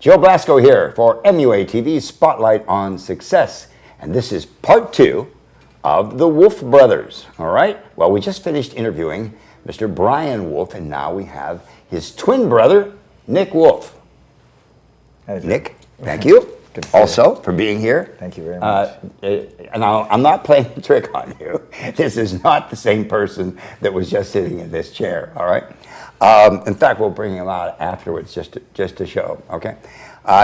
Joe Blasco here for MUA TV's Spotlight on Success. And this is part 2 of the Wolfe brothers. All right? Well, we just finished interviewing Mr. Brian Wolfe, and now we have his twin brother, Nick Wolfe. Nick, thank you also for being here. Thank you very much. And I'm not playing a trick on you. This is not the same person that was just sitting in this chair, all right? In fact, we'll bring him out afterwards just to show, okay?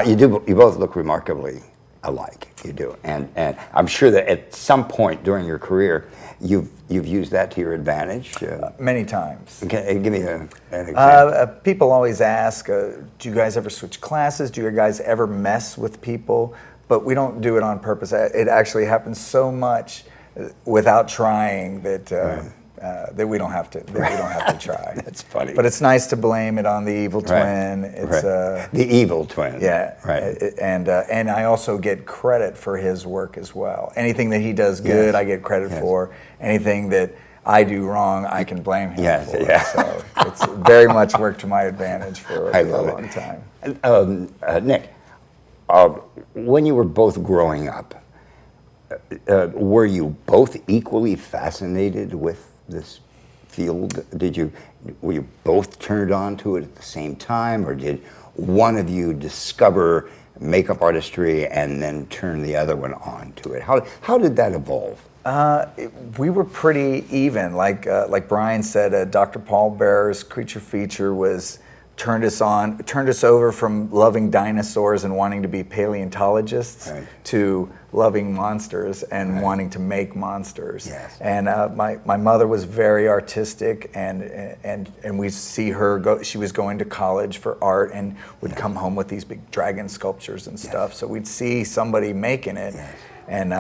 You both look remarkably alike, you do. And I'm sure that at some point during your career, you've used that to your advantage. Many times. Okay, give me an example. People always ask, do you guys ever switch classes? Do you guys ever mess with people? But we don't do it on purpose. It actually happens so much without trying that that we don't have to. That we don't have to try. That's funny. But it's nice to blame it on the evil twin. It's the evil twin. Yeah. Right. And I also get credit for his work as well. Anything that he does good, I get credit for. Anything that I do wrong, I can blame him for. Yeah. So it's very much worked to my advantage for a long time. Nick, when you were both growing up, were you both equally fascinated with this field? Were you both turned on to it at the same time, or did one of you discover makeup artistry and then turn the other one on to it? How did that evolve? We were pretty even. Like Brian said, Dr. Paul Bearer's Creature Feature turned us over from loving dinosaurs and wanting to be paleontologists to loving monsters and wanting to make monsters. Yes. And my mother was very artistic, and we see her go. She was going to college for art and would come home with these big dragon sculptures and stuff. So we'd see somebody making it, and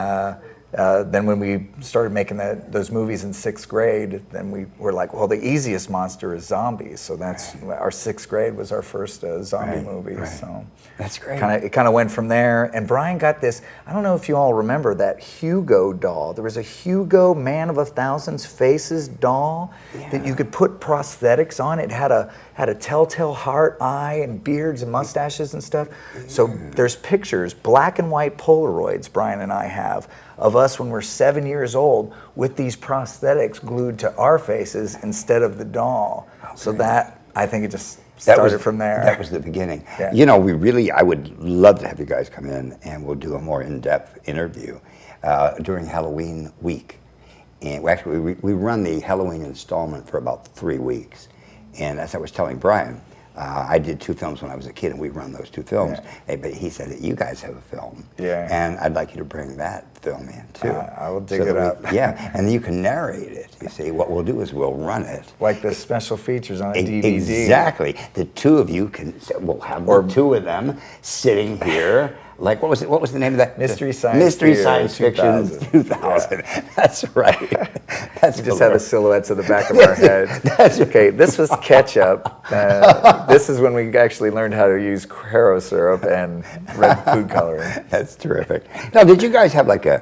then when we started making those movies in 6th grade, then we were like, well, the easiest monster is zombies. So that's our 6th grade was our first zombie movie. Right. So that's great. It kind of went from there. And Brian got this. I don't know if you all remember that Hugo doll. There was a Hugo Man of 1,000 Faces doll that you could put prosthetics on. It had a telltale heart eye and beards and mustaches and stuff. So there's pictures, black and white Polaroids Brian and I have of us when we're 7 years old with these prosthetics glued to our faces instead of the doll. So that, I think it just started from there. That was the beginning. Yeah. You know, I would love to have you guys come in and we'll do a more in-depth interview during Halloween week. And we run the Halloween installment for about 3 weeks. And as I was telling Brian, I did 2 films when I was a kid, and we run those 2 films. But he said that you guys have a film, and I'd like you to bring that film in too. I will dig it up. And then you can narrate it. You see, what we'll do is we'll run it like the special features on a DVD. Exactly. The 2 of you we'll have the 2 of them sitting here. Like, what was the name of that? Mystery Science Fiction 2000. Yeah. That's right. We just have the silhouettes of the back of our heads. That's okay. This was ketchup. This is when we actually learned how to use Haro syrup and red food coloring. That's terrific. Now, did you guys have like a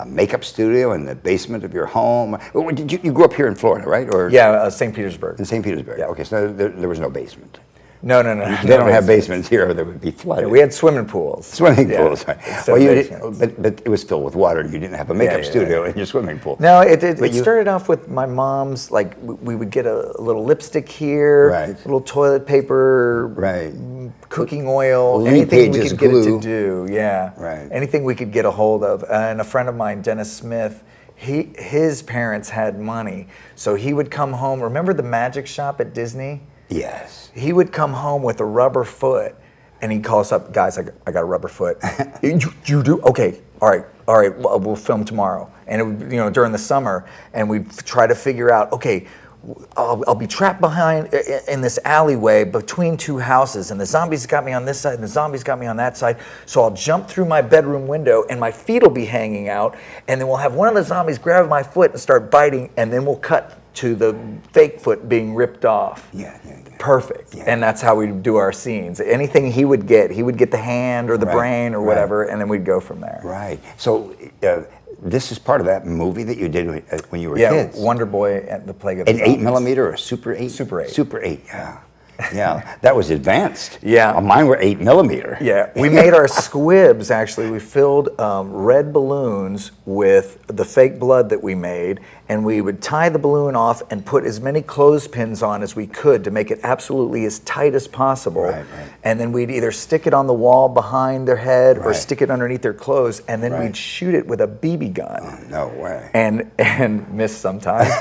makeup studio in the basement of your home? Did you grew up here in Florida, right? Or St. Petersburg. In St. Petersburg. Yeah. Okay, so there was no basement. No. They don't have basements here, that would be flooded. Yeah, we had swimming pools. Swimming pools, right. Well, but it was filled with water. You didn't have a makeup studio in your swimming pool. No, it started off with my mom's, like, we would get a little lipstick here, little toilet paper, cooking oil, anything we could get it to do, anything we could get a hold of. And a friend of mine, Dennis Smith, his parents had money, so he would come home. Remember the magic shop at Disney? Yes. He would come home with a rubber foot, and he'd call us up, guys, I got a rubber foot. you do? Okay, all right, we'll film tomorrow. And it would, during the summer, and we'd try to figure out, okay, I'll be trapped behind in this alleyway between 2 houses, and the zombies got me on this side, and the zombies got me on that side. So I'll jump through my bedroom window, and my feet will be hanging out, and then we'll have one of the zombies grab my foot and start biting, and then we'll cut to the fake foot being ripped off. Perfect. And that's how we do our scenes. Anything he would get the hand or the brain or whatever, and then we'd go from there. Right. So this is part of that movie that you did when you were kids. Wonder Boy and the Plague of the An Zombies. 8mm or a Super 8? Super 8. Super 8, yeah. Yeah, that was advanced. Yeah. Mine were 8 millimeter. Yeah, we made our squibs, actually. We filled red balloons with the fake blood that we made, and we would tie the balloon off and put as many clothespins on as we could to make it absolutely as tight as possible. Right. And then we'd either stick it on the wall behind their head or Right. stick it underneath their clothes, and then Right. we'd shoot it with a BB gun. Oh, no way. And miss sometimes.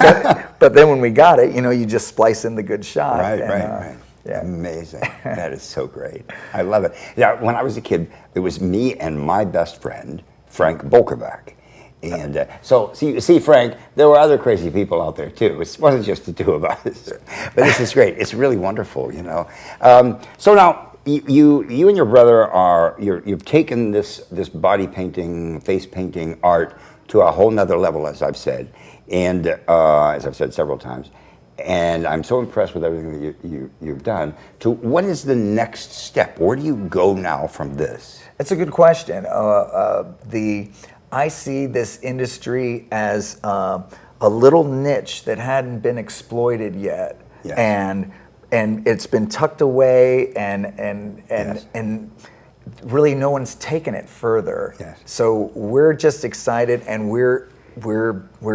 But then when we got it, you just splice in the good shot. Right, and, right. Yeah. Amazing. That is so great. I love it. Yeah, when I was a kid, it was me and my best friend, Frank Bolkovac. And so, see, Frank, there were other crazy people out there too. It wasn't just the two of us. But this is great. It's really wonderful, So now, you and your brother you've taken this body painting, face painting art to a whole nother level, as I've said, and as I've said several times. And I'm so impressed with everything that you've done. What is the next step? Where do you go now from this? That's a good question. I see this industry as a little niche that hadn't been exploited yet, Yes. and it's been tucked away, and Yes. really no one's taken it further. Yes. So we're just excited, and we're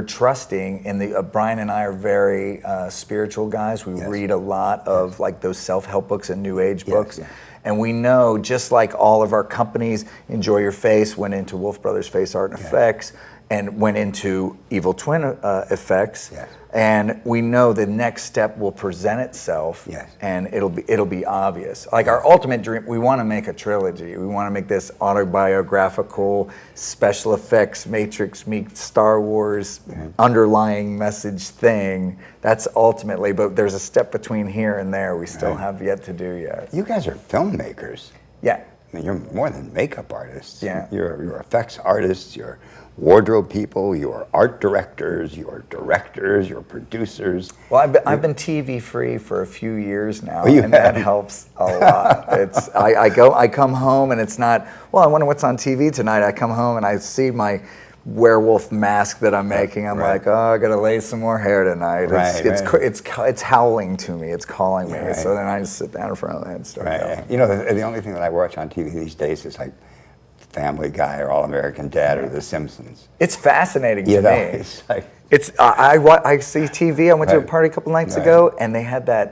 trusting in the Brian and I are very spiritual guys. We Yes. read a lot of like those self-help books and new age Yes, books. yeah. And we know, just like all of our companies, Enjoy Your Face went into Wolfe Brothers Face Art and Effects, and went into Evil Twin Effects. Yes. And we know the next step will present itself, Yes. and it'll be obvious. Like our ultimate dream, we want to make a trilogy. We want to make this autobiographical, special effects, Matrix meets Star Wars, underlying message thing. That's ultimately, but there's a step between here and there we still have yet to do yet. You guys are filmmakers. Yeah. I mean, you're more than makeup artists. Yeah. You're effects artists, you're wardrobe people, you're art directors, you're directors, you're producers. Well, I've been TV free for a few years now, Oh, you and that have? helps a lot. It's I come home and it's not, well, I wonder what's on TV tonight. I come home and I see my werewolf mask that I'm making. I'm Right. like, oh, I gotta lay some more hair tonight. Right, It's howling to me. It's calling me. Right. So then I just sit down in front of it and start Right. going. You know, the only thing that I watch on TV these days is like Family Guy or All American Dad or The Simpsons. It's fascinating to me. It's like, I see TV. I went to a Right. party a couple nights Right. ago, and they had the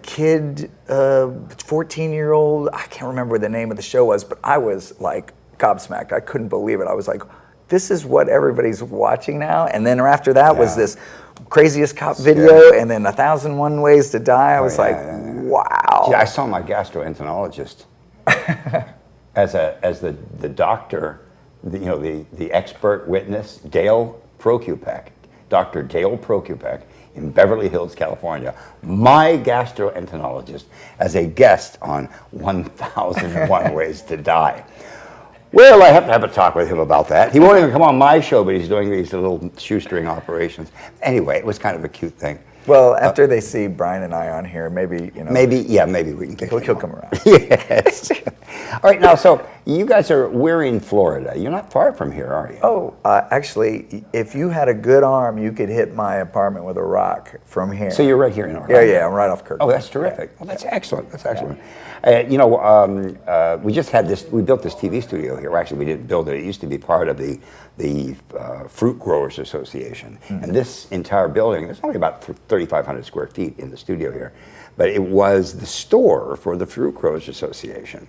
kid, 14-year-old. I can't remember what the name of the show was, but I was like gobsmacked. I couldn't believe it. I was like, this is what everybody's watching now. And then after that was Yeah. this Craziest Cop video, and then 1,001 Ways to Die. I was yeah, like, yeah. wow. See, I saw my gastroenterologist as the doctor, the expert witness, Dale Prokupek, Dr. Dale Prokupek in Beverly Hills, California, my gastroenterologist as a guest on 1001 Ways to Die. Well, I have to have a talk with him about that. He won't even come on my show, but he's doing these little shoestring operations. Anyway, it was kind of a cute thing. Well, after they see Brian and I on here, maybe Maybe we can get he'll him come on. around. Yes. All right, now, so we're in Florida. You're not far from here, are you? Oh, actually, if you had a good arm, you could hit my apartment with a rock from here. So you're right here in Orlando. Yeah, I'm right off Kirk. Oh, that's terrific. Well, that's excellent. That's excellent. We just had this. We built this TV studio here. Well, actually, we didn't build it. It used to be part of the Fruit Growers Association, and this entire building. There's only about 3,500 square feet in the studio here, but it was the store for the Fruit Growers Association,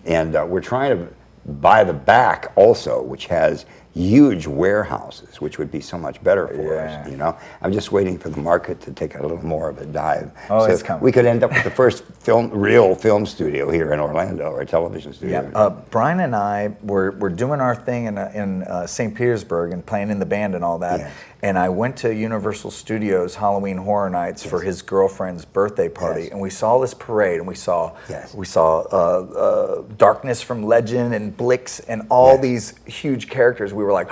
and we're trying to buy the back also, which has huge warehouses, which would be so much better for us. I'm just waiting for the market to take a little more of a dive. Oh, so it's coming. we could end up with the first real film studio here in Orlando, or a television studio. Yeah. Brian and I were doing our thing in St. Petersburg and playing in the band and all that. Yeah. And I went to Universal Studios Halloween Horror Nights for his girlfriend's birthday party, Yes. and we saw this parade, and we saw Yes. Darkness from Legend and Blix and all these huge characters. We were like,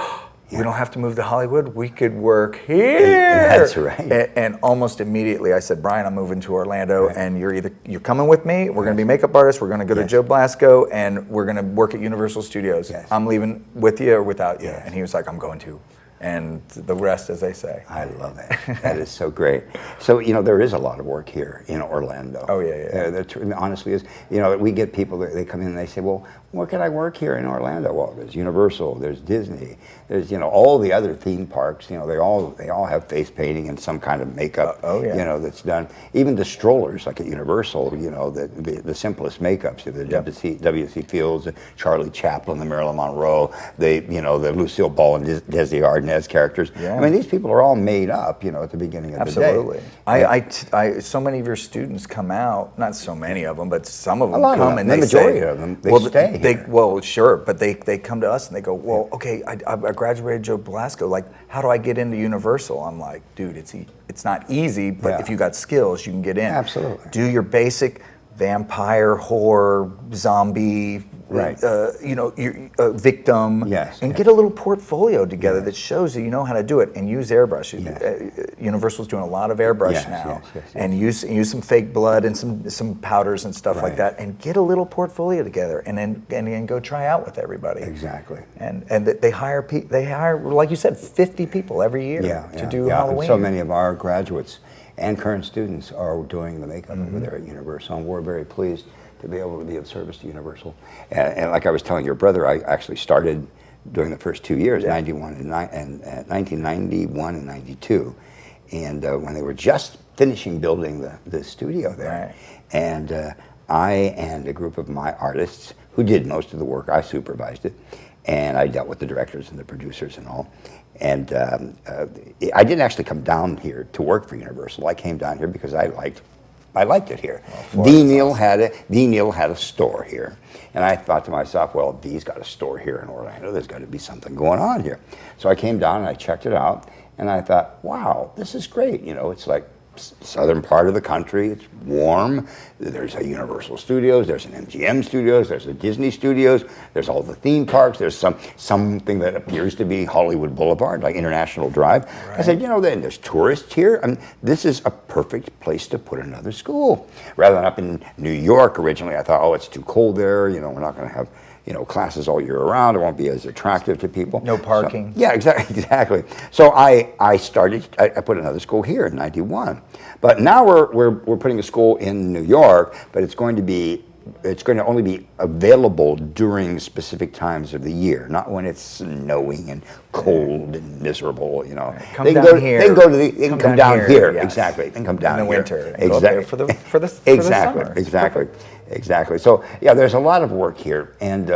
we don't have to move to Hollywood. We could work here. That's right. And almost immediately I said, Brian, I'm moving to Orlando, and you're coming with me. We're going to be makeup artists. We're going to go to Joe Blasco, and we're going to work at Universal Studios. Yes. I'm leaving with you or without you. Yes. And he was like, I'm going too. and the rest, as they say. I love it. That is so great. So, there is a lot of work here in Orlando. Oh, yeah. There honestly is. We get people that they come in and they say, well, where can I work here in Orlando? Well, there's Universal, there's Disney, there's, all the other theme parks, they all have face painting and some kind of makeup, that's done. Even the strollers, like at Universal, the simplest makeups, the W.C. Fields, Charlie Chaplin, the Marilyn Monroe, the Lucille Ball and Desi Arnaz characters. Yeah. I mean, these people are all made up, at the beginning of the day. Absolutely. So many of your students come out, not so many of them, but some of them come and the they majority say, of them, they stay here. Sure, but they come to us and they go, well, okay, I graduated Joe Blasco, like, how do I get into Universal? I'm like, dude, it's not easy, but if you got skills, you can get in. Absolutely. Do your basic vampire, horror, zombie, victim, and get a little portfolio together that shows that you know how to do it, and use airbrush. Universal's doing a lot of airbrush now, and use some fake blood and some powders and stuff like that, and get a little portfolio together, and then go try out with everybody. Exactly. And they hire like you said, 50 people every year to do Halloween. And so many of our graduates and current students are doing the makeup over there at Universal, and we're very pleased to be able to be of service to Universal. And like I was telling your brother, I actually started during the first 2 years, 1991 and 92, and when they were just finishing building the studio there. Right. And I and a group of my artists who did most of the work, I supervised it, and I dealt with the directors and the producers and all. And I didn't actually come down here to work for Universal. I came down here because I liked it here. The Neil had a store here, and I thought to myself, well, V's got a store here in Orlando. There's got to be something going on here. So I came down and I checked it out, and I thought, wow, this is great. It's like southern part of the country. It's warm. There's a Universal Studios. There's an MGM Studios. There's a Disney Studios. There's all the theme parks. There's something that appears to be Hollywood Boulevard, like International Drive. Right. I said, then there's tourists here. I mean, this is a perfect place to put another school. Rather than up in New York originally, I thought, oh, it's too cold there. We're not going to have classes all year round. It won't be as attractive to people. No parking. So, exactly. So I put another school here in '91, but now we're putting a school in New York, but it's going to only be available during specific times of the year, not when it's snowing and cold and miserable. Come down here. They can come down here. Yes. Exactly. They can come down in the here. winter. And go up there for the summer. Exactly. So there's a lot of work here, and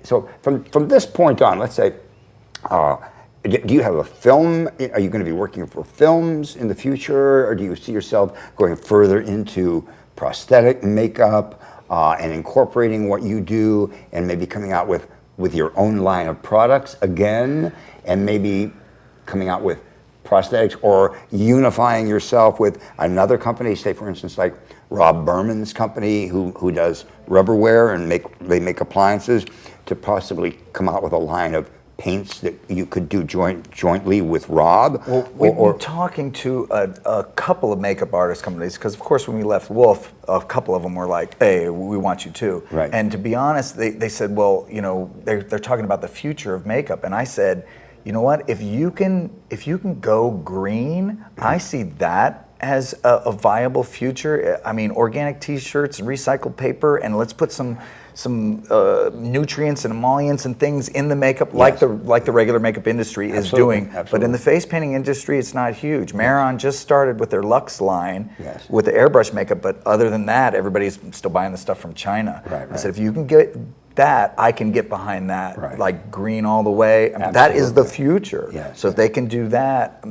so from this point on, let's say, do you have a film? Are you going to be working for films in the future, or do you see yourself going further into prosthetic makeup and incorporating what you do, and maybe coming out with your own line of products again, and maybe coming out with prosthetics, or unifying yourself with another company, say for instance like Rob Berman's company who does rubberware and they make appliances, to possibly come out with a line of paints that you could do jointly with Rob? Well, we've been talking to a couple of makeup artist companies, because of course when we left Wolfe, a couple of them were like, hey, we want you too. Right. And to be honest, they said, well, they're talking about the future of makeup, and I said, you know what, if you can go green, I see that as a viable future. I mean, organic t-shirts, recycled paper, and let's put some nutrients and emollients and things in the makeup, like the regular makeup industry is doing. Absolutely. But in the face painting industry, it's not huge. Maron just started with their Luxe line with the airbrush makeup, but other than that, everybody's still buying the stuff from China. Right. I said, if you can get that, I can get behind that, like green all the way. I mean, that is the future. Yes. So if they can do that,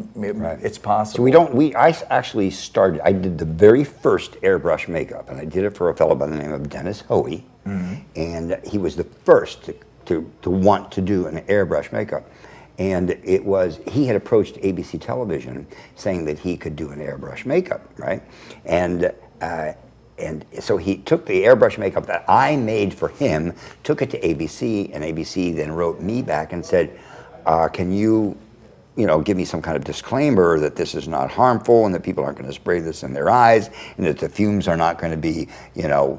it's possible. So I actually started, I did the very first airbrush makeup, and I did it for a fellow by the name of Dennis Hoey, and he was the first to want to do an airbrush makeup. And he had approached ABC Television saying that he could do an airbrush makeup, right? And so he took the airbrush makeup that I made for him, took it to ABC, and ABC then wrote me back and said, can you give me some kind of disclaimer that this is not harmful, and that people aren't going to spray this in their eyes, and that the fumes are not going to be,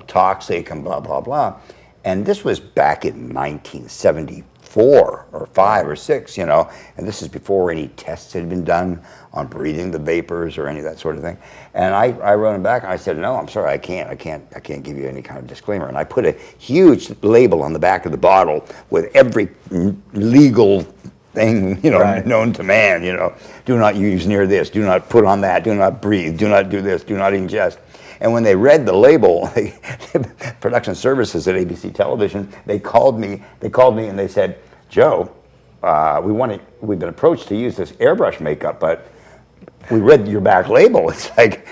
toxic, and blah, blah, blah. And this was back in 1974 4 or 5 or 6, you know, and this is before any tests had been done on breathing the vapors or any of that sort of thing. And I wrote him back and I said, no, I'm sorry, I can't give you any kind of disclaimer. And I put a huge label on the back of the bottle with every legal thing, you know, Right. known to man, you know, do not use near this, do not put on that, do not breathe, do not do this, do not ingest. And when they read the label, production services at ABC Television, they called me and they said, Joe, we've been approached to use this airbrush makeup, but we read your back label. It's like,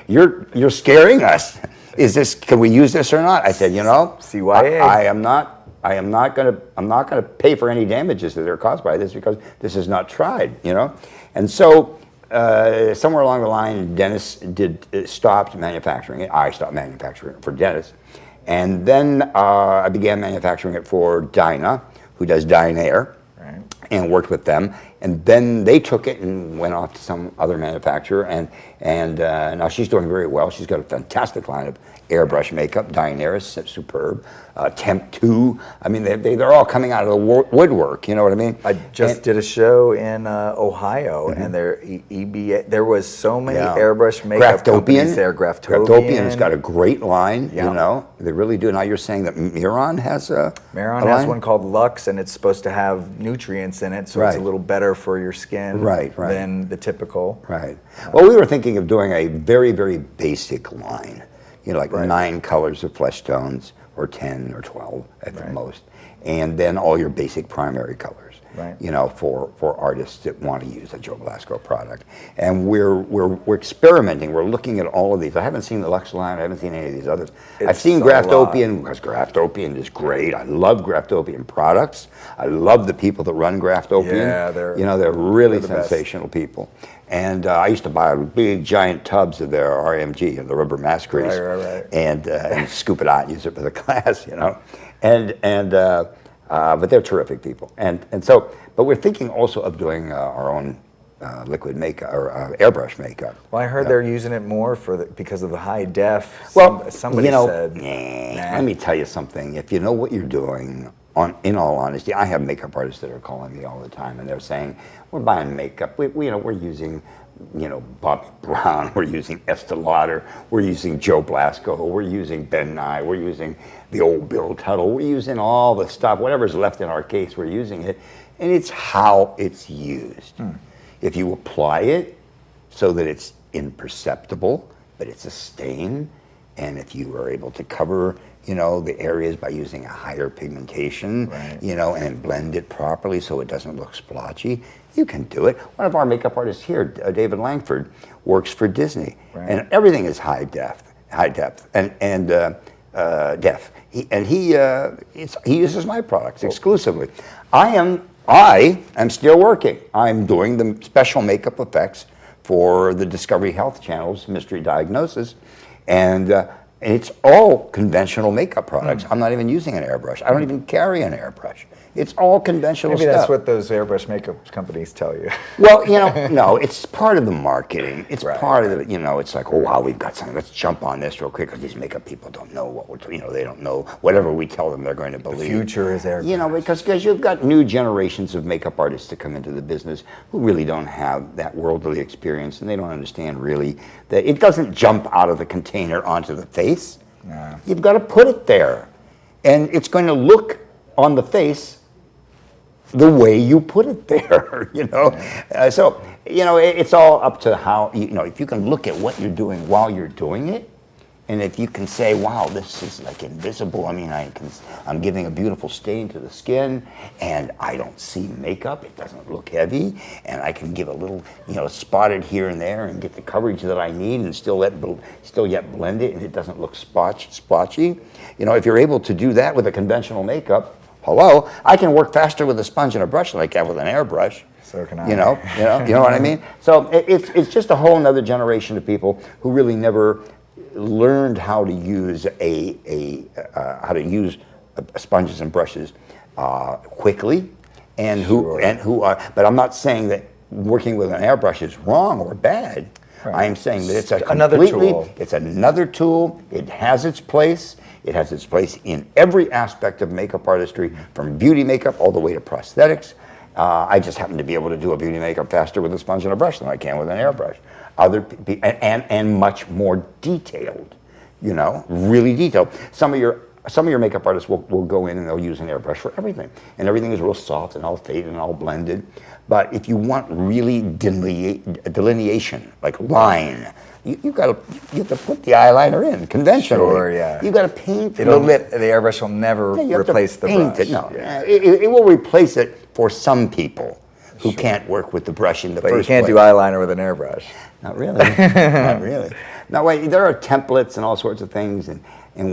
you're scaring us. Can we use this or not? I said, you know, CYA. I am not gonna pay for any damages that are caused by this because this is not tried, you know? And so somewhere along the line, Dennis stopped manufacturing it. I stopped manufacturing it for Dennis. And then I began manufacturing it for Dyna, who does Dynair, Right. and worked with them. And then they took it and went off to some other manufacturer. And now she's doing very well. She's got a fantastic line of airbrush makeup. Dynair is superb. Temp 2. I mean, they're all coming out of the woodwork. You know what I mean? I just did a show in Ohio, and there was so many airbrush makeup companies there. Graftopian's got a great line. Yeah. You know, they really do. Now you're saying that Miron has a Miron a has line? one called Lux, and it's supposed to have nutrients in it, so it's a Right. little better for your skin Right. than the typical. Right. Well, we were thinking of doing a very, very basic line. You know, like Right. 9 colors of flesh tones, or 10 or 12 at the most, and then all your basic primary colors. Right. You know, for artists that want to use a Joe Blasco product, and we're experimenting. We're looking at all of these. I haven't seen the Lux line. I haven't seen any of these others. I've It's seen a lot. Graftopian because Graftopian is great. I love Graftopian products. I love the people that run Graftopian. Yeah, they're really the best. sensational people. And I used to buy big giant tubs of their RMG, the rubber mask grease, Right. and scoop it out and use it for the class, you know. But they're terrific people. But we're thinking also of doing our own liquid makeup or airbrush makeup. Well, I heard they're using it more because of the high def. Well, somebody you know, said. let me tell you something. If you know what you're doing, in all honesty, I have makeup artists that are calling me all the time, and they're saying, "We're buying makeup. We're using, Bobby Brown. We're using Estee Lauder. We're using Joe Blasco. We're using Ben Nye. We're using the old Bill Tuttle. We're using all the stuff. Whatever's left in our case, we're using it, and it's how it's used. If you apply it so that it's imperceptible, but it's a stain, and if you are able to cover, the areas by using a higher pigmentation, Right. And blend it properly so it doesn't look splotchy, you can do it. One of our makeup artists here, David Langford, works for Disney, Right. and everything is high depth, and def. He uses my products exclusively. I am still working. I'm doing the special makeup effects for the Discovery Health Channel's Mystery Diagnosis, and it's all conventional makeup products. I'm not even using an airbrush. I don't even carry an airbrush. It's all conventional Maybe stuff. that's what those airbrush makeup companies tell you. Well, no, it's part of the marketing. It's Right, part of the, it's like, oh, wow, we've got something. Let's jump on this real quick because these makeup people don't know what we're, they don't know whatever we tell them they're going to believe. Future is airbrush. Because you've got new generations of makeup artists to come into the business who really don't have that worldly experience, and they don't understand really that it doesn't jump out of the container onto the face. No. You've got to put it there, and it's going to look on the face the way you put it there, so it's all up to how if you can look at what you're doing while you're doing it, and if you can say, wow, this is like invisible. I mean, I'm giving a beautiful stain to the skin, and I don't see makeup. It doesn't look heavy, and I can give a little spot it here and there and get the coverage that I need, and still yet blend it, and it doesn't look splotchy. If you're able to do that with a conventional makeup. Hello, I can work faster with a sponge and a brush than I can with an airbrush. So can I. You know what I mean? So it's just a whole nother generation of people who really never learned how to use sponges and brushes quickly, and who are. But I'm not saying that working with an airbrush is wrong or bad. Right. I am saying that it's Another tool. It's another tool. It has its place. It has its place in every aspect of makeup artistry, from beauty makeup all the way to prosthetics. I just happen to be able to do a beauty makeup faster with a sponge and a brush than I can with an airbrush. And much more detailed, you know, really detailed. Some of your makeup artists will go in and they'll use an airbrush for everything, and everything is real soft and all faded and all blended. But if you want really delineation, like line, you have to put the eyeliner in conventionally. Sure, yeah. You got to paint. The airbrush will never replace the brush. No, Yeah. it will replace it for some people who can't work with the brush in the first place. But you can't do eyeliner with an airbrush. Not really. Not really. Now, wait, there are templates and all sorts of things and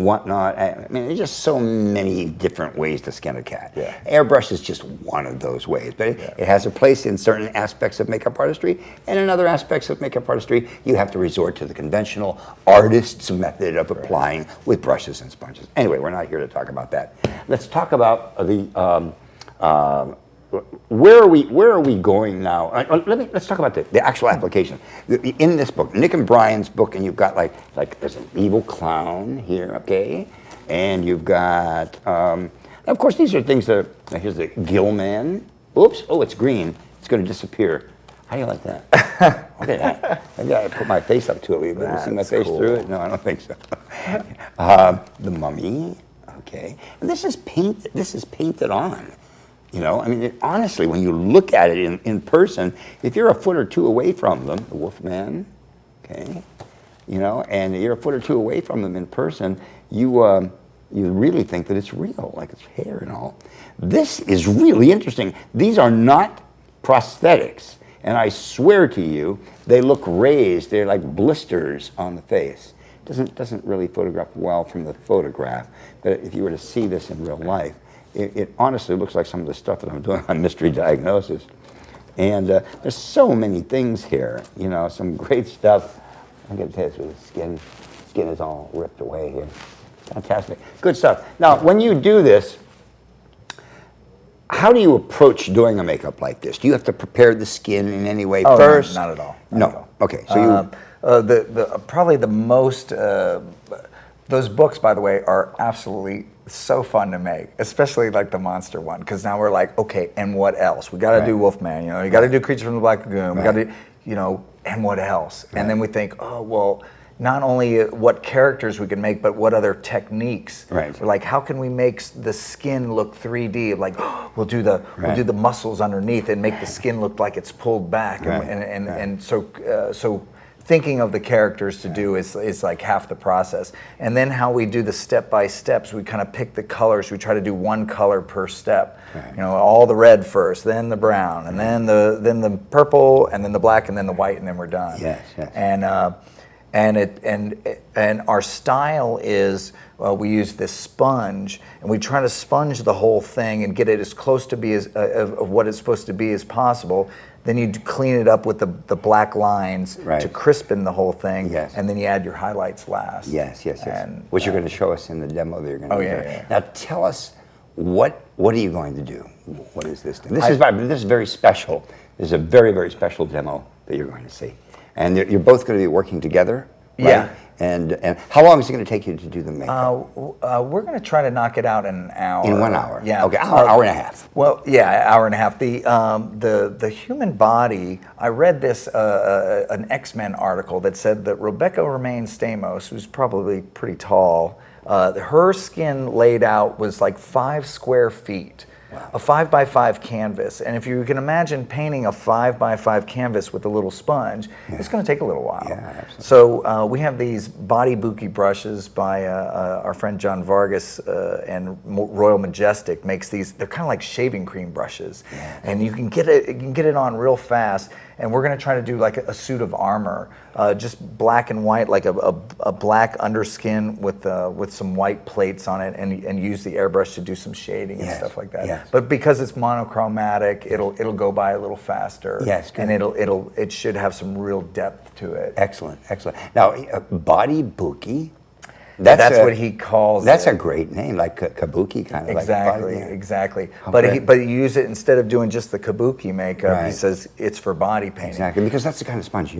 whatnot. I mean, there's just so many different ways to skin a cat. Yeah. Airbrush is just one of those ways, but it has a place in certain aspects of makeup artistry, and in other aspects of makeup artistry, you have to resort to the conventional artist's method of applying with brushes and sponges. Anyway, we're not here to talk about that. Let's talk about where are we going now? Let's talk about the actual application. In this book, Nick and Brian's book, and you've got like there's an evil clown here, okay? And you've got, of course, these are things that, here's the gill man. Oops, oh, it's green. It's going to disappear. How do you like that? Okay, maybe I put my face up to it. Will you see my face through it? No, I don't think so. The mummy, okay. And this is painted on. You know, I mean, honestly, when you look at it in person, if you're a foot or two away from them, the Wolfe man, okay, you know, and you're a foot or two away from them in person, you really think that it's real, like it's hair and all. This is really interesting. These are not prosthetics, and I swear to you, they look raised. They're like blisters on the face. Doesn't really photograph well from the photograph, but if you were to see this in real life, it honestly looks like some of the stuff that I'm doing on Mystery Diagnosis. And there's so many things here, you know, some great stuff. I'm going to tell you this with the skin is all ripped away here. Fantastic. Good stuff. Now, when you do this, how do you approach doing a makeup like this? Do you have to prepare the skin in any way first? No, not at all. Not at all. Okay, so probably the most, those books, by the way, are absolutely so fun to make, especially like the monster one, because now we're like, okay, and what else? We got to do Wolfman, you know, you got to do Creature from the Black Lagoon, we got to, you know, and what else? And then we think, oh, well, not only what characters we can make, but what other techniques. Right. We're like, how can we make the skin look 3D? Like, we'll do the muscles underneath and make the skin look like it's pulled back, and so thinking of the characters to do is like half the process. And then how we do the step-by-steps, we kind of pick the colors. We try to do one color per step. Right. You know, all the red first, then the brown, and then the purple, and then the black, and then the white, and then we're done. Yes, yes. And our style is, we use this sponge, and we try to sponge the whole thing and get it as close to be as of what it's supposed to be as possible. Then you clean it up with the black lines to crispen the whole thing, and then you add your highlights last. Yes. And, which you're going to show us in the demo that you're going to do. Yeah. Now tell us, what are you going to do? What is this thing? This is very special. This is a very, very special demo that you're going to see. And you're both going to be working together, right? Yeah. And how long is it going to take you to do the makeup? We're going to try to knock it out in an hour. In 1 hour? Yeah. Okay, hour and a half. Well, yeah, hour and a half. The human body, I read this, an X-Men article that said that Rebecca Romaine Stamos, who's probably pretty tall, her skin laid out was like 5 square feet. Wow. A 5x5 canvas, and if you can imagine painting a 5x5 canvas with a little sponge, it's going to take a little while. Yeah, absolutely. So we have these body buki brushes by our friend John Vargas, and Royal Majestic makes these. They're kind of like shaving cream brushes, and you can get it on real fast. And we're going to try to do like a suit of armor, just black and white, like a black underskin with some white plates on it, and use the airbrush to do some shading and stuff like that. Yes. But because it's monochromatic, it'll go by a little faster. Yes, good. And it should have some real depth to it. Excellent. Now, body buki. That's what he calls That's it. a great name, like kabuki kind of. Exactly, like body, exactly. How But great. he use it instead of doing just the kabuki makeup. He Right. says it's for body painting. Exactly, because that's the kind of sponge,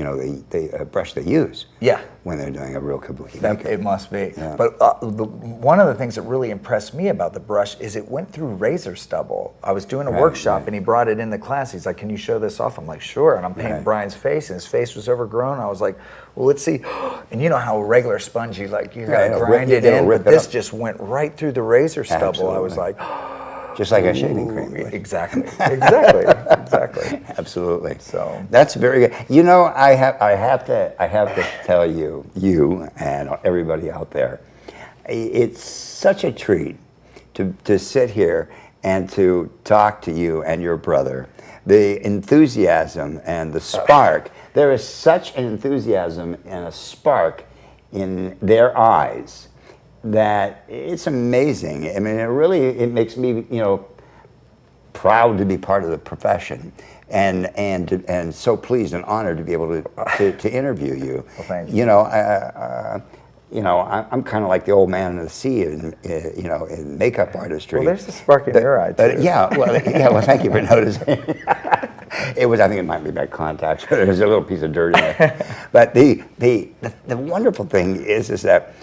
they brush they use. Yeah. When they're doing a real kabuki That, makeup. it must be. Yeah. But one of the things that really impressed me about the brush is it went through razor stubble. I was doing a Right, workshop right. and he brought it in the class. He's like, "Can you show this off?" I'm like, "Sure." And I'm painting Right. Brian's face, and his face was overgrown. I was like, "Well, let's see." And you know how a regular sponge, you gotta it'll grind rip- it it'll in, rip but it this up. just went right through the razor stubble. I was Absolutely. like, Just like a shaving cream would. exactly, exactly. Absolutely. So- that's very good. You know, I have to tell you and everybody out there, it's such a treat to sit here and to talk to you and your brother. The enthusiasm and the spark. There is such an enthusiasm and a spark in their eyes that it's amazing. I mean, it makes me, proud to be part of the profession, and so pleased and honored to be able to interview you. Well, thank you. I'm kind of like the old man in the sea in makeup artistry. Well, there's a spark in your eye too. Yeah, well, thank you for noticing. I think it might be my contacts. There's a little piece of dirt in there. But the wonderful thing is that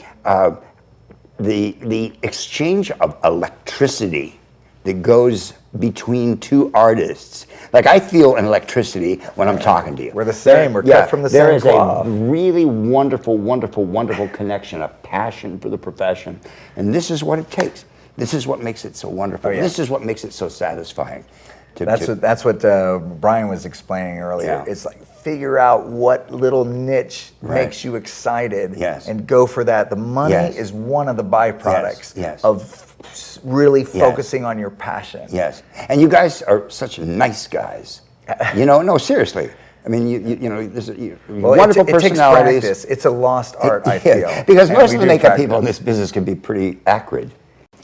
the exchange of electricity that goes between two artists. Like I feel an electricity when I'm talking to you. We're the same. We're cut from the there same is cloth. a really wonderful, wonderful, wonderful connection, a passion for the profession, and this is what it takes. This is what makes it so wonderful. Oh, yeah. This is what makes it so satisfying. That's what Brian was explaining earlier. Yeah. It's like figure out what little niche Right. makes you excited, Yes. and go for that. The money Yes. is one of the byproducts Yes. of really focusing on your passion. Yes, and you guys are such nice guys. No, seriously. I mean, Well, wonderful it takes personalities. practice. It's a lost art, I Yeah, feel. because And most we of the do makeup practice. people in this business can be pretty acrid.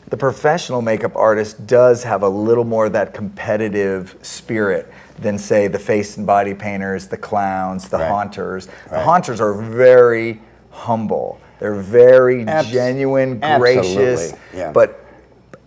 The professional makeup artist does have a little more of that competitive spirit than, say, the face and body painters, the clowns, the Right. haunters. The Right. haunters are very humble. They're very genuine, gracious, Absolutely, yeah.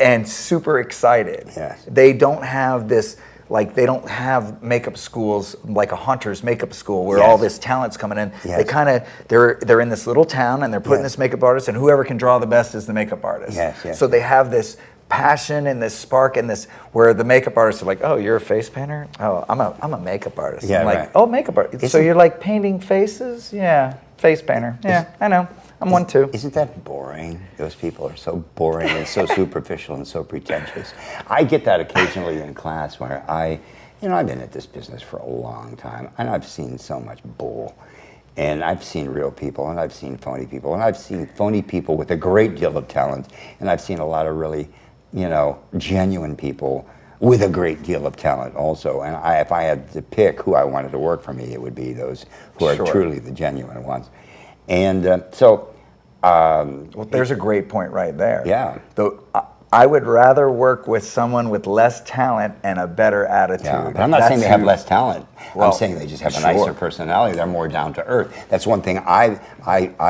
and super excited. Yes. They don't have this, like, they don't have makeup schools like a haunter's makeup school where Yes. all this talent's coming in. Yes. They kind of, they're in this little town and they're putting Yes. this makeup artist, and whoever can draw the best is the makeup artist. Yes, yes. So they have this passion and this spark and this, where the makeup artists are like, "Oh, you're a face painter? Oh, I'm a makeup artist." Yeah, I'm like, right. "Oh, makeup artist. So Isn't- you're like painting faces? Yeah, face painter. Yeah, I know. I'm one too." Isn't that boring? Those people are so boring and so superficial and so pretentious. I get that occasionally in class where I've been at this business for a long time, and I've seen so much bull. And I've seen real people, and I've seen phony people, and I've seen phony people with a great deal of talent, and I've seen a lot of really, genuine people with a great deal of talent also. And if I had to pick who I wanted to work for me, it would be those who are Sure. truly the genuine ones. And Well, there's a great point right there. Yeah. I would rather work with someone with less talent and a better attitude. yeah, but I'm not saying they have less talent. Well, I'm saying they just have a sure. nicer personality. They're more down to earth. That's one thing I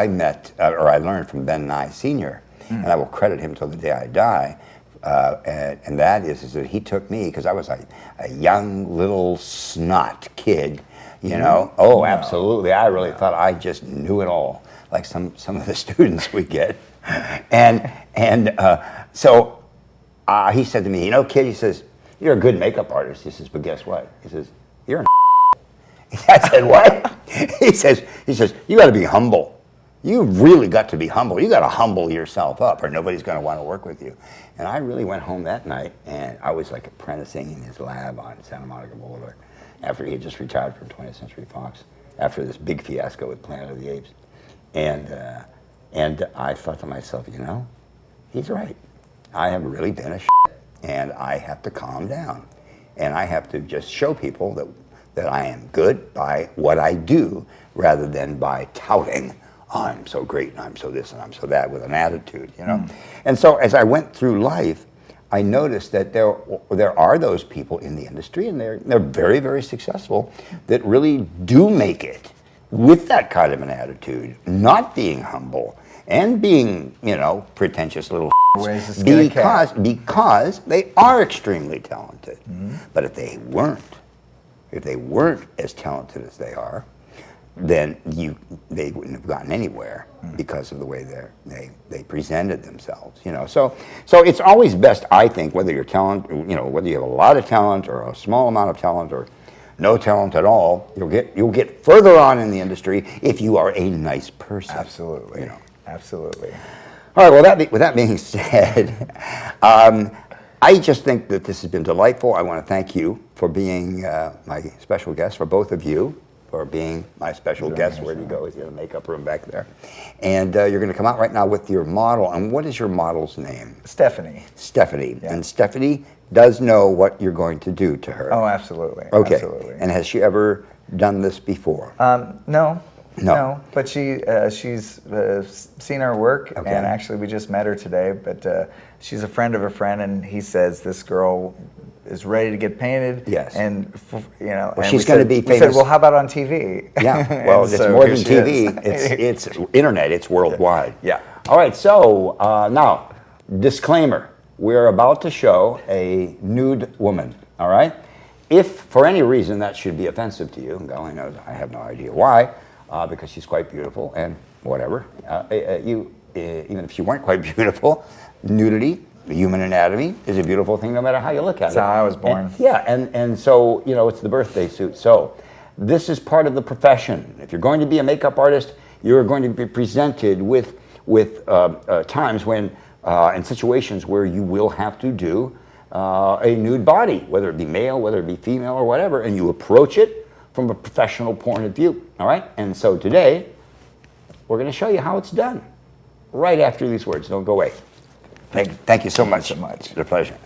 met or I learned from Ben Nye Sr., and I will credit him till the day I die. And that is that he took me because I was a young little snot kid, Oh, absolutely. I really thought I just knew it all, like some of the students we get. So he said to me, kid, he says, you're a good makeup artist. He says, but guess what? He says, you're an I said, what? He says, you got to be humble. You really got to be humble. You got to humble yourself up or nobody's going to want to work with you. And I really went home that night and I was like apprenticing in his lab on Santa Monica Boulevard after he had just retired from 20th Century Fox after this big fiasco with Planet of the Apes. And I thought to myself, he's right. I have really been a and I have to calm down. And I have to just show people that I am good by what I do rather than by touting, I'm so great and I'm so this and I'm so that with an attitude, And so as I went through life, I noticed that there are those people in the industry, and they're very, very successful, that really do make it with that kind of an attitude, not being humble and being, pretentious little Ways to skin a cat. because they are extremely talented. But if they weren't as talented as they are, then they wouldn't have gotten anywhere because of the way they presented themselves. So it's always best, I think, whether you're whether you have a lot of talent or a small amount of talent or no talent at all, you'll get further on in the industry if you are a nice person. Absolutely. Absolutely. All right. Well, with that being said, I just think that this has been delightful. I want to thank you for being my special guest, for both of you, for being my special guest. Where do you go? Is in the makeup room back there? And you're going to come out right now with your model. And what is your model's name? Stephanie. Stephanie. Yeah. And Stephanie does know what you're going to do to her. Oh, absolutely. Okay. Absolutely. And has she ever done this before? No. No. No, but she's seen our work, Okay. and actually we just met her today. But she's a friend of a friend, and he says this girl is ready to get painted. Yes. And Well, and she's we going to said- be We said, famous. well, how about on TV? Yeah. Well, And it's so more here than she TV. is. It's internet. It's worldwide. Yeah. All right. So now, disclaimer: we're about to show a nude woman. All right. If for any reason that should be offensive to you, and God knows I have no idea why, because she's quite beautiful and whatever. Even if she weren't quite beautiful, nudity, the human anatomy, is a beautiful thing no matter how you look at it. That's how I was born. And so, it's the birthday suit. So this is part of the profession. If you're going to be a makeup artist, you're going to be presented with times when, in situations where you will have to do a nude body, whether it be male, whether it be female or whatever, and you approach it from a professional point of view, all right? And so today, we're going to show you how it's done right after these words. Don't go away. Thank you so much. so much. It's a pleasure.